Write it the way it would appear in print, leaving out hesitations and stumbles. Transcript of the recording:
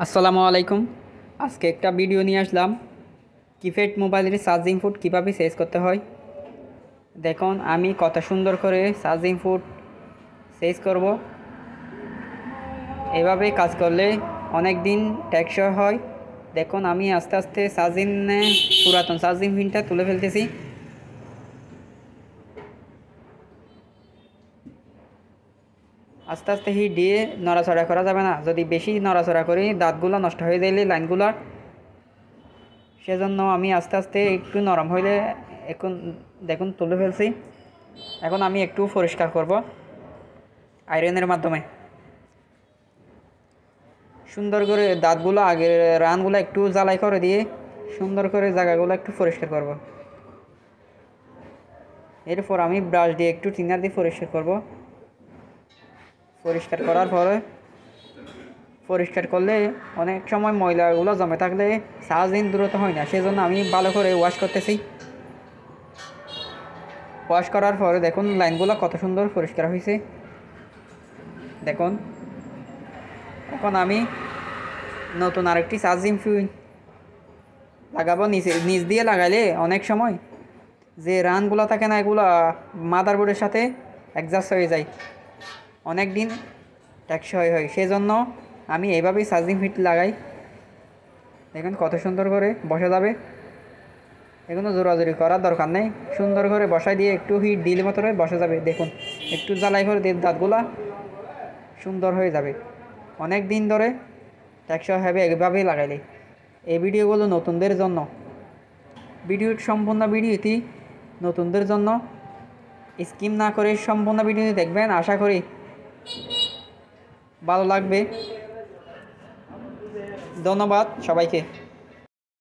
আসসালামু আলাইকুম। আজকে একটা ভিডিও নিয়ে আসলাম কিপ্যাড মোবাইলের চার্জিং পোর্ট কীভাবে চেঞ্জ করতে হয়। দেখুন আমি কত সুন্দর করে চার্জিং পোর্ট চেঞ্জ করব। এভাবে কাজ করলে অনেক দিন টেকসই হয়। দেখুন আমি আস্তে আস্তে পুরাতন চার্জিং পিনটা তুলে ফেলতেছি। আস্তে আস্তে হিট দিয়ে নড়াচড়া করা যাবে না, যদি বেশি নড়াচড়া করি দাঁতগুলো নষ্ট হয়ে যাইলে লাইনগুলো, সেজন্য আমি আস্তে আস্তে একটু নরম হইলে এখন দেখুন তুলে ফেলছি। এখন আমি একটু পরিষ্কার করব আয়রনের মাধ্যমে। সুন্দর করে দাঁতগুলো আগের রানগুলো একটু জ্বালাই করে দিয়ে সুন্দর করে জায়গাগুলো একটু পরিষ্কার করব। এরপর আমি ব্রাশ দিয়ে একটু টিনার দিয়ে পরিষ্কার করব। পরিষ্কার করার পরে পরিষ্কার করলে অনেক সময় ময়লাগুলো জমে থাকলে চার্জিং দ্রুত হয় না, সেজন্য আমি ভালো করে ওয়াশ করতেছি। ওয়াশ করার পরে দেখুন লাইনগুলো কত সুন্দর পরিষ্কার হয়েছে। দেখুন এখন আমি নতুন আরেকটি চার্জিং পিন লাগাবো। নিচ দিয়ে লাগাইলে অনেক সময় যে রানগুলো থাকে না, এগুলো মাদারবোর্ডের সাথে অ্যাডজাস্ট হয়ে যায়, অনেক দিন টেকসই হয়। সেজন্য আমি এইভাবেই চার্জিং পিন লাগাই। দেখুন কত সুন্দর করে বসা যাবে, এগুলো জোরাজোরি করার দরকার নেই। সুন্দর করে বসাই দিয়ে একটু হিট দিলে মতো বসা যাবে। দেখুন একটু জ্বালাই করে দিয়ে দাঁতগুলা সুন্দর হয়ে যাবে, অনেক দিন ধরে টেকসই হবে এভাবেই লাগাইলে। এই ভিডিওগুলো নতুনদের জন্য, সম্পূর্ণ ভিডিওটি নতুনদের জন্য, স্কিপ না করে সম্পূর্ণ ভিডিওটি দেখবেন, আশা করি ভালো লাগবে। ধন্যবাদ সবাইকে।